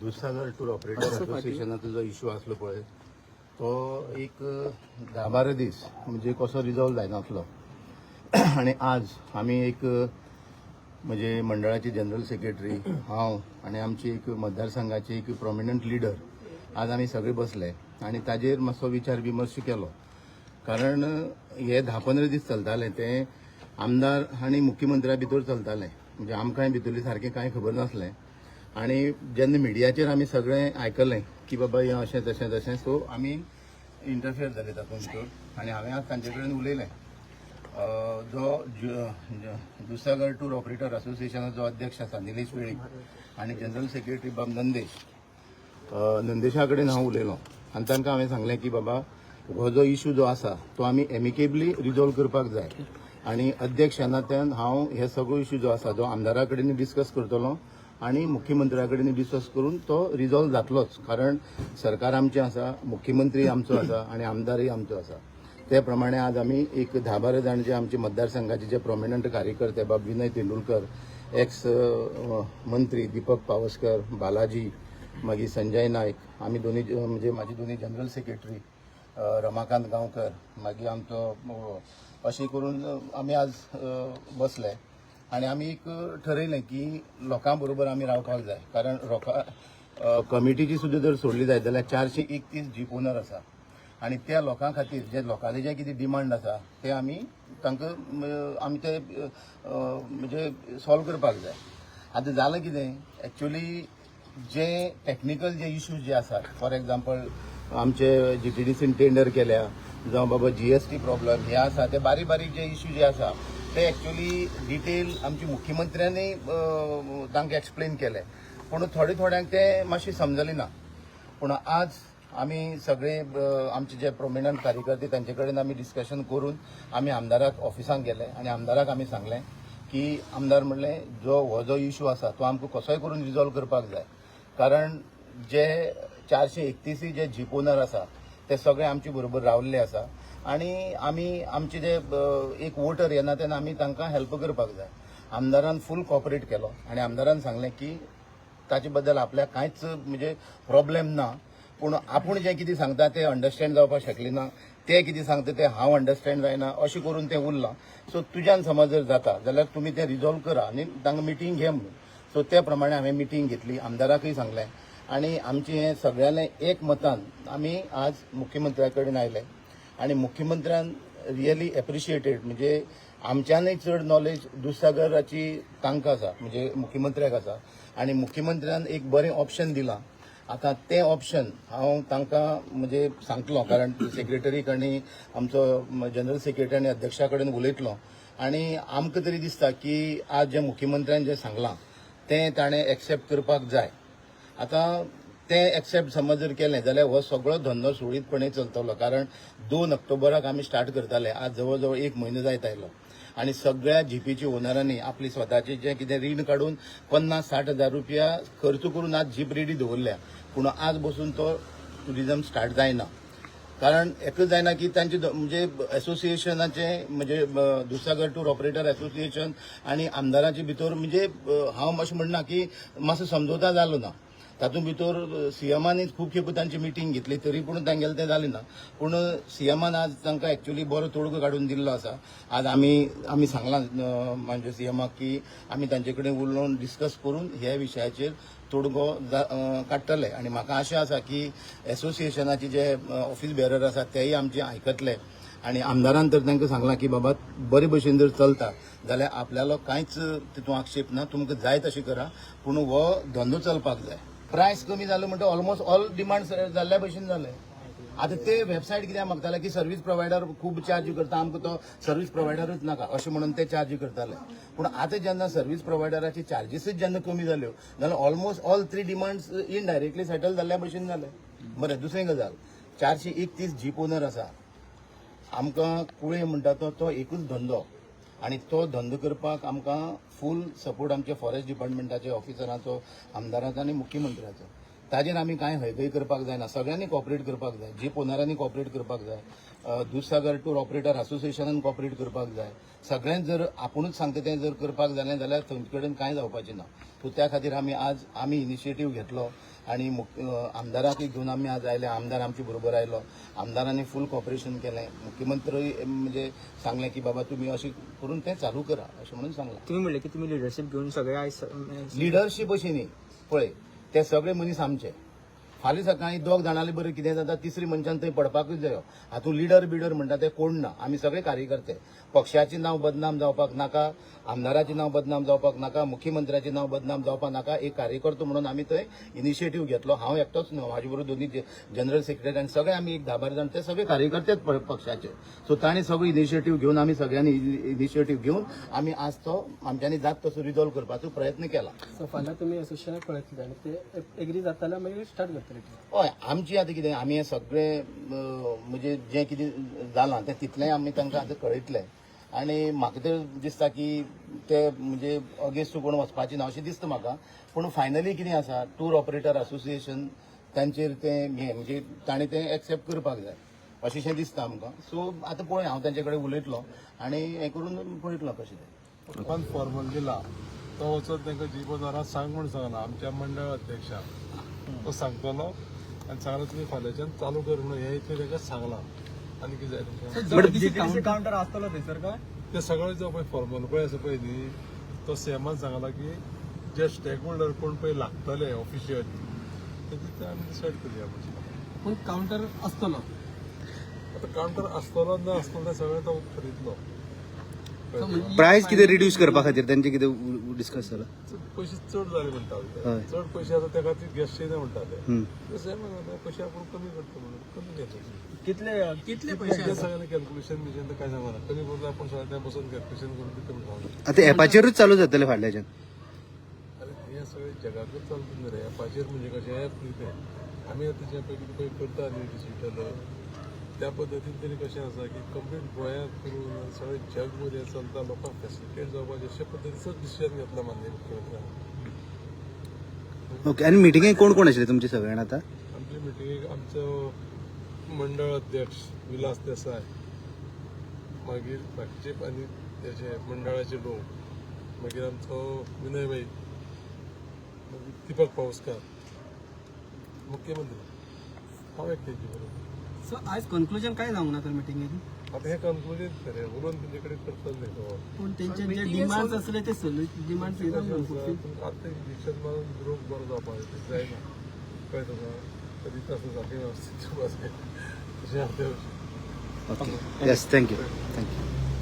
Dudhsagar tour operator असोसिएशनाचो जो issue आसलो पळय तो एक 10-12 दीस म्हणजे कसो रिजॉल्व जायनासलो आणि आज आमी एक म्हणजे मंडळाचे जनरल सेक्रेटरी हांव आणि आमची एक मतदारसंघाचे एक प्रॉमिनंट लीडर आज आमी सगळे बसले आणि ताजेर मातसो विचार विमर्श केलो. कारण हे 10-15 दीस चलताले ते आमदार आणि मुख्यमंत्र्या भितर चलताले म्हणजे आमकांय भितरली सारकें कांय खबर नासलें. आणि जेन्ना मिडियाचेर आमी सगळें आयकलें की बाबा हें अशें तशें तशें सो आमी इंटरफियर जाले तातूंत भितर आनी हांवें आज तांचे कडेन उलयलें. जो दुधसागर टूर ऑपरेटर असोसिएशनाचो अध्यक्ष आसा निलेश वेळीक आनी जनरल सेक्रेटरी बाब नंदेशा कडेन हांव उलयलो आनी तांकां हांवें सांगलें की बाबा हो जो इश्यू जो आसा तो आमी एमिकेबली रिजॉल्व करपाक जाय आनी अध्यक्ष ह्या नात्यान हांव हे सगळो इश्यू जो आसा तो आमदारा कडेन डिस्कस करतलो आणि मुख्यमंत्र्या कडेन डिस्कस करून तो रिजॉल्व जातलोच. कारण सरकार आमचें आसा, मुख्यमंत्री आमचो आसा आणि आमदारय आमचो आसा. ते प्रमाणे आज आमी एक 10-12 जाण जे आमचे मतदारसंघाचे जे प्रॉमिनंट कार्यकर्ते बाब विनय तेंडुलकर, एक्स मंत्री दीपक पावसकर, बालाजी, मागीर संजय नायक, आमी दोनी म्हणजे माझे दोनी जनरल सेक्रेटरी रमाकांत गांवकर, मागीर आमचो अशें करून आमी आज बसले आणि आमी एक ठरयलें की लोकां बरोबर आमी रावपाक जाय. कारण कमिटीची सुद्धा जर सोडली जायत जाल्यार 431 जीप ओनर आसा आणि त्या लोकां खातीर जे लोकांचे जे कितें डिमांड आसा ते आमी तांकां आमी ते म्हणजे सॉल्व करपाक जाय. आतां जालें कितें एक्चुअली जे टॅक्निकल जे इश्यूज जे आसात, फॉर एक्झाम्पल आमचे जीटीडीसीन टेंडर केल्या जावं बाबा जीएसटी प्रॉब्लेम हे आसा ते बारीक बारीक जे इश्यू जे आसा ते एक्चुअली डिटेल आमच्या मुख्यमंत्र्यांनी तांकां एक्सप्लेन केले पूण थोड्यांक ते मातशी समजली ना. पूण आज आमी सगळे आमचे जे प्रोमिनंट कार्यकर्ते तांचे कडेन आमी डिस्कशन करून आमी आमदाराक ऑफिसांत गेले आणि आमदाराक आमी सांगलें की आमदार म्हणलें हो जो इश्यू आसा तो आमकां कसोय करून रिजॉल्व करपाक जाय. कारण जे 431 जे जीप ओनर आसा ते सगळे आमचे बरोबर रावल्ले आसा आणि आमी आमचे जे एक वोटर येना तेन्ना आमी तांकां हेल्प करपाक जाय. आमदारान फूल कॉपरेट केलो आणि आमदारान सांगलें की ताचे बद्दल आपल्याक कांयच म्हणजे प्रॉब्लेम ना, पूण आपूण जें कितें सांगता तें अंडरस्टँड जावपाक शकलें ना, ते कितें सांगता तें हांव अंडरस्टँड जायना अशें करून तें उरलां. सो तुज्यान समज जर जाता जाल्यार तुमी तें रिजॉल्व करा आनी तांकां मिटींग घे म्हणून. सो त्या प्रमाणे हांवें मिटींग घेतली, आमदाराकय सांगलें आणि आमचें हें सगळ्यांनी एक मतान आमी आज मुख्यमंत्र्या कडेन आयले आणि मुख्यमंत्र्यान रियली एप्रिशिएटेड म्हणजे आमच्यानय चड नॉलेज दुधसागराची तांकां आसा म्हणजे मुख्यमंत्र्याक आसा आणि मुख्यमंत्र्यान एक बरें ऑप्शन दिलां. आता ते ऑप्शन हांव तांकां म्हणजे सांगतलो कारण सेक्रेटरीक आनी आमचो जनरल सेक्रेटरी आनी अध्यक्षा कडेन उलयतलो आणि आमकां तरी दिसता की आज जे मुख्यमंत्र्यान जें सांगलां तें ताणें एक्सेप्ट करपाक जाय. आता ते एक्सेप्ट समज जर केलें जाल्यार हो सगळो धंदो सुरळीतपणे चलतलो. कारण 2 ऑक्टोबराक आमी स्टार्ट करताले, आज जवळ जवळ 1 म्हयनो जायत आयलो आणि सगळ्या जीपीच्या ओनरांनी आपली स्वताची जें कितें रीण काडून 50-60 हजार रुपया खर्च करून आज जीप रेडी दवरल्या. पूण आज बसून तो टुरिझम स्टार्ट जायना. कारण एकच जायना की तांचे म्हणजे असोसिएशनाचे म्हणजे दुधसागर टूर ऑपरेटर असोसिएशन आणि आमदारांचे भितर म्हणजे हांव अशें म्हणना की मातसो समजोता जालो ना. तातूंत भितर सीएमानीच खूब खेप तांची मिटींग घेतली तरी पूण तांगेलें तें जालें ना. पूण सीएमान आज तांकां एक्चुअली बरो तोडगो काडून दिल्लो आसा. आज आमी सांगलां म्हणजे सीएमाक की आमी तांचे कडेन उलोवन डिस्कस करून ह्या विशयाचेर तोडगो काडटले आणि म्हाका आशा आसा की असोसिएशनाचे जे ऑफिस बेरर आसात तेय आमचे आयकतले आणि आमदारान तर तांकां सांगलां की बाबा बरे भशेन जर चलता जाल्यार आपल्यालो कांयच तितून आक्षेप ना, तुमकां जाय तशें करा पूण हो धंदो चलपाक जाय. प्रायस कमी जालो म्हणटा ऑलमोस्ट ऑल डिमांड जाल्ल्या भशेन जालें. आता ते वेबसायट कित्याक मागताले की सर्व्हिस प्रोवायडर खूब चार्ज करता, आमकां तो सर्व्हिस प्रोवायडरूच नाका अशें म्हणून ते चार्ज करताले. पूण आतां जेन्ना सर्व्हिस प्रोवायडराची चार्जीसच जेन्ना कमी जाल्यो जाल्यार almost all 3 demands indirectly settle जाल्ल्या भशेन जालें. बरें, दुसरी गजाल 431 जीप ओनर आसा. आमकां कुळे म्हणटा तो एकूच धंदो आणि तो धंदो करपाक आमकां फूल सपोर्ट आमच्या फॉरेस्ट डिपार्टमेंटाच्या ऑफिसरांचो, आमदाराचो आनी मुख्यमंत्र्याचो. ताजेर आमी कांय हयगय करपाक जायना. सगळ्यांनी कॉपरेट करपाक जाय. जीप ओनरांनी कॉपरेट करपाक जाय. दूधसागर टूर ऑपरेटर असोसिएशनान कॉपरेट करपाक जाय. सगळ्यांनी जर आपुणूच सांगता तें जर करपाक जालें जाल्यार थंय कडेन कांय जावपाचें ना. सो त्या खातीर आमी इनिशिएटीव घेतलो आणि आमदाराक घेवन आमी आज आयले. आमदार आमचे बरोबर आयलो. आमदारांनी फूल कॉपरेशन केलें. मुख्यमंत्री म्हणजे सांगलें की बाबा तुम्ही अशें करून तें चालू करा अशें म्हणून सांगलां. तुम्ही म्हणले की तुम्ही लिडरशिप घेऊन सगळे आयज लिडरशीप अशी न्ही पळय ते सगळे मनीस आमचे. फाल्यां सकाळी दोग जाणांले बरें कितें जाता तिसरी मनशान थंय पडपाकूच जायो. हातूंत लिडर बिडर म्हणटा ते कोण ना. आमी सगळे कार्यकर्ते. पक्षाचें नांव बदनाम जावपाक नाका, आमदाराचें नांव बदनाम जावपाक नाका, मुख्यमंत्र्याचें नांव बदनाम जावपाक नाका. एक कार्यकर्तो म्हणून आमी थंय इनिशिएटीव घेतलो. हांव एकटोच न्हू, म्हाजे बरोबर दोन्ही जनरल सेक्रेटरी आनी सगळे आमी एक 10-12 जाण ते सगळे कार्यकर्तेच पक्षाचे. सो तांणी सगळो इनिशिएटीव घेवन आमी सगळ्यांनी इनिशिएटीव घेवन आमी आज तो आमच्यांनी जाता तसो रिजॉल्व करपाचो प्रयत्न केला. सो फाल्यां तुमी असोसिएशनाक कळयतले आनी ते एग्री जाता मागीर स्टार्ट करतले. हय आमची आतां कितें आमी हे सगळे म्हणजे जें कितें जालां तें तितलेंय आमी तांकां आतां कळयतले. आनी म्हाका तर दिसता की ते म्हणजे अगेन्स्ट कोण वचपाचें ना अशें दिसता म्हाका. पूण फायनली कितें आसा टूर ऑपरेटर असोसिएशन तांचेर तें हें म्हणजे ताणें तें एक्सेप्ट करपाक जाय अशें दिसता आमकां. सो आतां पळय हांव तांचे कडेन उलयतलो आनी हें करून पळयतलो कशें तें. पण फॉर्मल दिला तो वचून तांकां जीपदाराक सांग म्हूण सांगला आमच्या मंडळ अध्यक्षाक. तो सांगतलो आनी सांगलो तुमी फाल्यांच्यान चालू कर म्हणून हे इतलें तांकां सांगलां. आनी कितें जाय तुमकां काउंटर आसतलो थंयसर काय ते सगळें जो पळय फॉर्मल पळय आसा पळय न्ही तो सेमान सांगला की जे स्टेक होल्डर कोण पळय लागतले ऑफिशियली ते आमी डिसायड करया म्हणजे. पूण कावंटर आसतलो. आतां कावंटर आसतलो ना आसतलो तें सगळें तो ठरयतलो. प्राइस कितें रिड्यूस करपा खातीर तांचे कितें डिस्कस जाला. पयशे चड जाले म्हणटाले ते. चड पयशे आसा त्या खातीर गॅस येना म्हणटाले. तशें पयशे आपूण कमी करता म्हणून कमी घेतले. कितले पैसे सगळ्यांनी कॅल्क्युलेशन बिशन तर काय सांगना. कमी पडलं आपण सगळ्या बसून कॅल्क्युलेशन करून ते कमी सांगू. आता एपाचेरूच चालू जातले फाटल्याच्यान. अरे हे सगळे जगाकूच चालतं रे. एपाचेर म्हणजे कशें ॲप न्ही तें. आमी आतां जे पळय कितें पळय करता न्ही डिजिटल त्या पद्दतीन तरी कशें आसा की कंप्लीट गोंयांत करून सगळें जगभर हें चलता लोकांक फॅसिलिटेट जावपाचें अशे पद्दतीचोच डिसिजन घेतला माननीय मुख्यमंत्र्यान. ओके. आनी मिटिंगेक कोण कोण आशिल्ले तुमचे सगळ्यान आतां. आमचे मिटिंगेक आमचो मंडळ अध्यक्ष विलास देसाय, मागीर बाकीचे आनी तेजे मंडळाचे लोक, मागीर आमचो विनय भाई, मागीर दीपक पावसकार, मुख्यमंत्री हांव एकट्याची बरोबर. सो आयज कन्क्लुजन काय जावंक ना तर मिटिंगेन. आता हे कन्क्लुजन खरें उलोवन तुमचे कडेन करतले न्ही तो. पूण तेंचे जे डिमांड्स आसले ते डिमांड्स आतां इलेक्शन मारून ग्रूप बरो जावपाक जाय जायना कळ्ळें तुका. कधी तसं जाते वेवस्थीत तशें आतां ओके. Yes thank you.